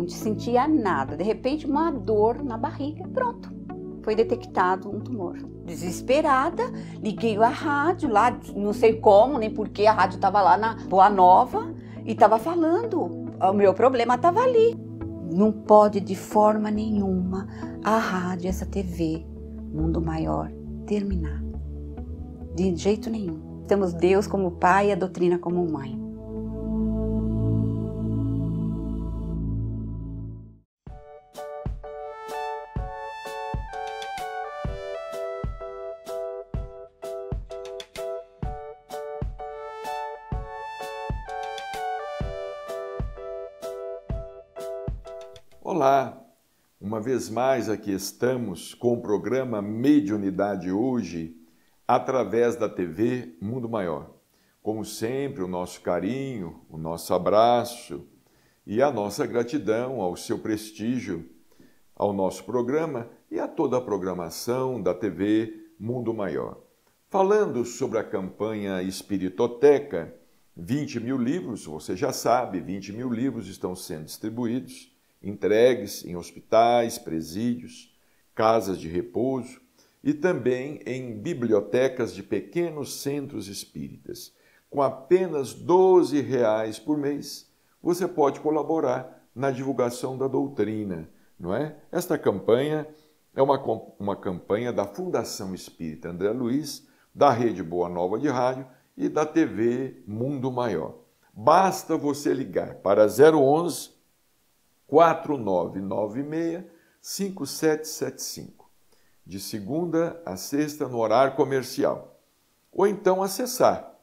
não sentia nada. De repente, uma dor na barriga, pronto. Foi detectado um tumor. Desesperada, liguei a rádio lá, não sei como, nem porquê, a rádio estava lá na Boa Nova e estava falando. O meu problema estava ali. Não pode de forma nenhuma a rádio, essa TV, Mundo Maior, terminar. De jeito nenhum. Temos Deus como pai e a doutrina como mãe. Olá, uma vez mais aqui estamos com o programa Mediunidade Hoje, através da TV Mundo Maior. Como sempre, o nosso carinho, o nosso abraço e a nossa gratidão ao seu prestígio, ao nosso programa e a toda a programação da TV Mundo Maior. Falando sobre a campanha Espiritoteca, 20 mil livros, você já sabe, 20 mil livros estão sendo distribuídos, entregues em hospitais, presídios, casas de repouso e também em bibliotecas de pequenos centros espíritas. Com apenas R$12 por mês, você pode colaborar na divulgação da doutrina, não é? Esta campanha é uma campanha da Fundação Espírita André Luiz, da Rede Boa Nova de Rádio e da TV Mundo Maior. Basta você ligar para 011 4996-5775, de segunda a sexta no horário comercial. Ou então acessar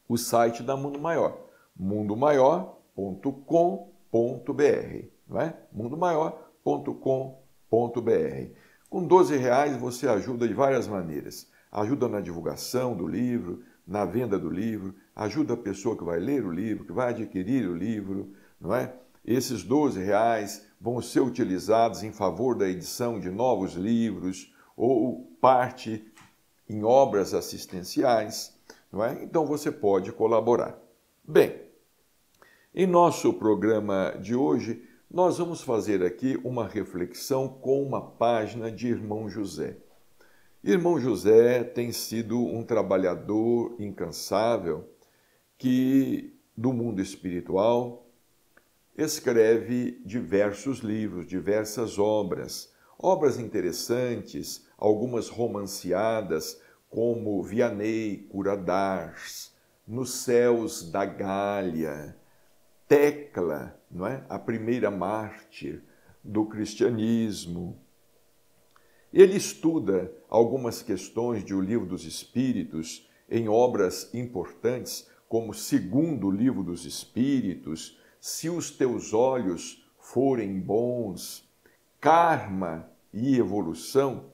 o site da Mundo Maior, mundomaior.com.br, não é? mundomaior.com.br. Com R$12 você ajuda de várias maneiras. Ajuda na divulgação do livro, na venda do livro, ajuda a pessoa que vai ler o livro, que vai adquirir o livro, não é? Esses R$12 vão ser utilizados em favor da edição de novos livros ou parte em obras assistenciais, não é? Então você pode colaborar. Bem, em nosso programa de hoje, nós vamos fazer aqui uma reflexão com uma página de Irmão José. Irmão José tem sido um trabalhador incansável do mundo espiritual, escreve diversos livros, diversas obras interessantes, algumas romanceadas, como Vianney Curadars, Nos Céus da Gália, Tecla, não é? A primeira mártir do cristianismo. Ele estuda algumas questões de O Livro dos Espíritos em obras importantes, como Segundo Livro dos Espíritos, Se os Teus Olhos Forem Bons, Karma e Evolução,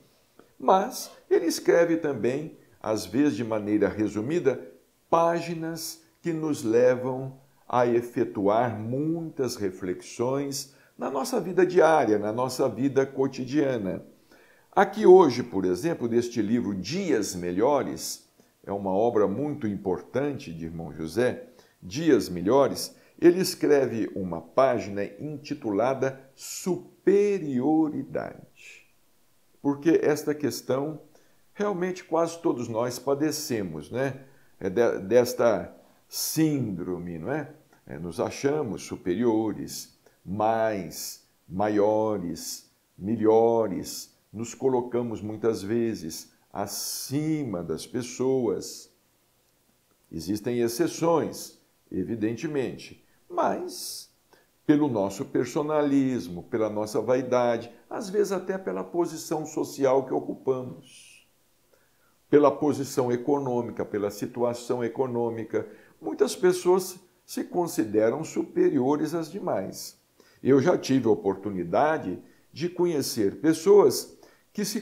mas ele escreve também, às vezes de maneira resumida, páginas que nos levam a efetuar muitas reflexões na nossa vida diária, na nossa vida cotidiana. Aqui hoje, por exemplo, deste livro Dias Melhores, é uma obra muito importante de Irmão José, Dias Melhores, ele escreve uma página intitulada Superioridade. Porque esta questão, realmente quase todos nós padecemos, né? Desta síndrome, não é? Nos achamos superiores, maiores, melhores, nos colocamos muitas vezes acima das pessoas. Existem exceções, evidentemente, mas pelo nosso personalismo, pela nossa vaidade, às vezes até pela posição social que ocupamos, pela posição econômica, pela situação econômica, muitas pessoas se consideram superiores às demais. Eu já tive a oportunidade de conhecer pessoas que se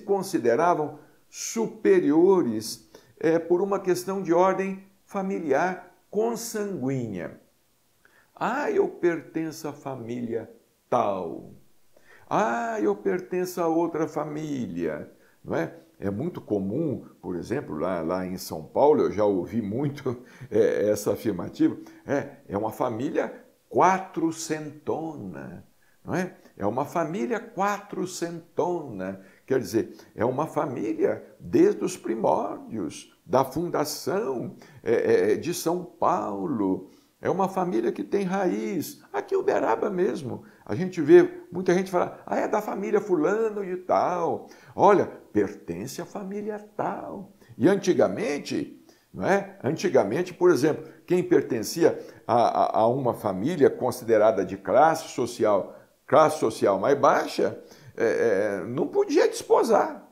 consideravam superiores por uma questão de ordem familiar consanguínea. Eu pertenço à família tal. Eu pertenço a outra família. Não é? É muito comum, por exemplo, lá em São Paulo, eu já ouvi muito essa afirmativa. É uma família quatrocentona, não é? É uma família quatrocentona, quer dizer, é uma família desde os primórdios, da fundação de São Paulo. É uma família que tem raiz. Aqui em Uberaba mesmo, a gente vê muita gente falar, é da família fulano e tal. Olha, pertence à família tal. E antigamente, não é? Antigamente, por exemplo, quem pertencia a uma família considerada de classe social mais baixa, não podia desposar,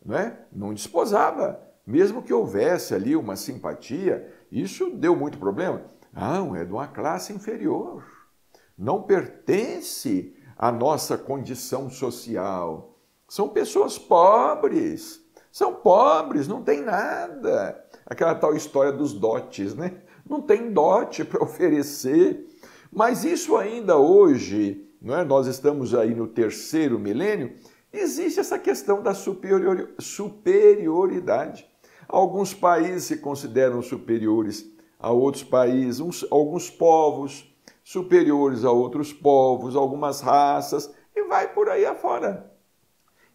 não é? Não desposava. Mesmo que houvesse ali uma simpatia, isso deu muito problema. Não, é de uma classe inferior. Não pertence à nossa condição social. São pessoas pobres. São pobres, não tem nada. Aquela tal história dos dotes, né? Não tem dote para oferecer. Mas isso ainda hoje, não é? Nós estamos aí no 3º milênio, existe essa questão da superioridade. Alguns países se consideram superiores a outros países, alguns povos superiores a outros povos, algumas raças, e vai por aí afora.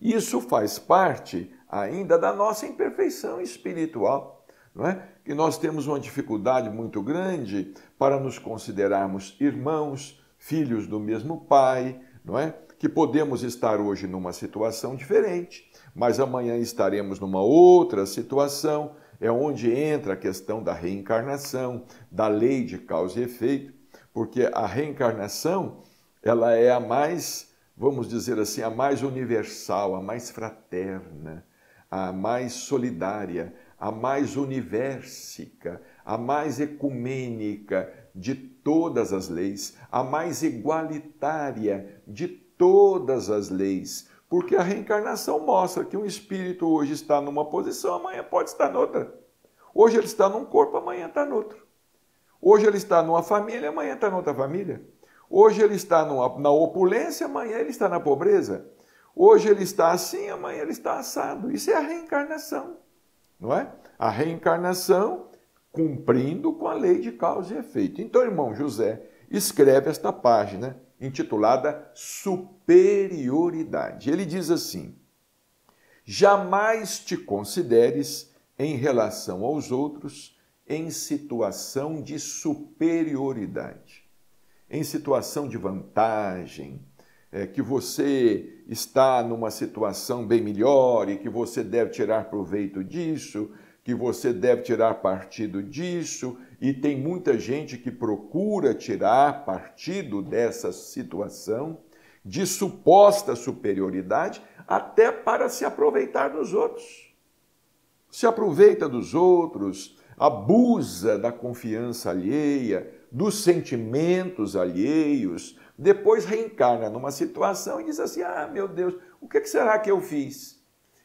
Isso faz parte ainda da nossa imperfeição espiritual, não é? Que nós temos uma dificuldade muito grande para nos considerarmos irmãos, filhos do mesmo pai, não é? Que podemos estar hoje numa situação diferente, mas amanhã estaremos numa outra situação. É onde entra a questão da reencarnação, da lei de causa e efeito, porque a reencarnação, ela é a mais, vamos dizer assim, a mais universal, a mais fraterna, a mais solidária, a mais universica, a mais ecumênica de todas as leis, a mais igualitária de todas as leis. Porque a reencarnação mostra que um espírito hoje está numa posição, amanhã pode estar noutra. Hoje ele está num corpo, amanhã está noutro. Hoje ele está numa família, amanhã está noutra família. Hoje ele está na opulência, amanhã ele está na pobreza. Hoje ele está assim, amanhã ele está assado. Isso é a reencarnação, não é? A reencarnação cumprindo com a lei de causa e efeito. Então, irmão José escreve esta página intitulada Superioridade. Ele diz assim: jamais te consideres em relação aos outros em situação de superioridade, em situação de vantagem, que você está numa situação bem melhor e que você deve tirar proveito disso, que você deve tirar partido disso, e tem muita gente que procura tirar partido dessa situação de suposta superioridade até para se aproveitar dos outros. Se aproveita dos outros, abusa da confiança alheia, dos sentimentos alheios, depois reencarna numa situação e diz assim, meu Deus, o que será que eu fiz?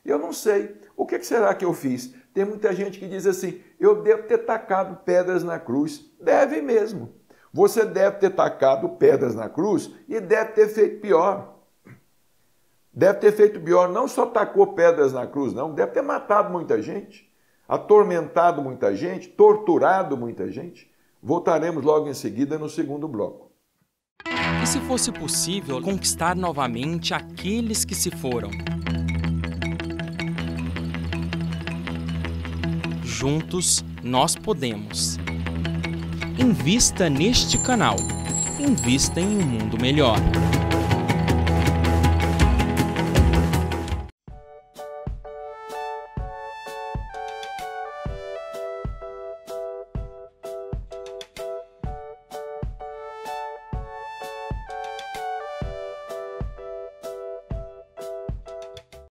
Eu não sei, o que será que eu fiz? Tem muita gente que diz assim, eu devo ter tacado pedras na cruz. Deve mesmo. Você deve ter tacado pedras na cruz e deve ter feito pior. Deve ter feito pior, não só tacou pedras na cruz, não, deve ter matado muita gente, atormentado muita gente, torturado muita gente. Voltaremos logo em seguida no segundo bloco. E se fosse possível conquistar novamente aqueles que se foram? Juntos nós podemos. Invista neste canal. Invista em um mundo melhor.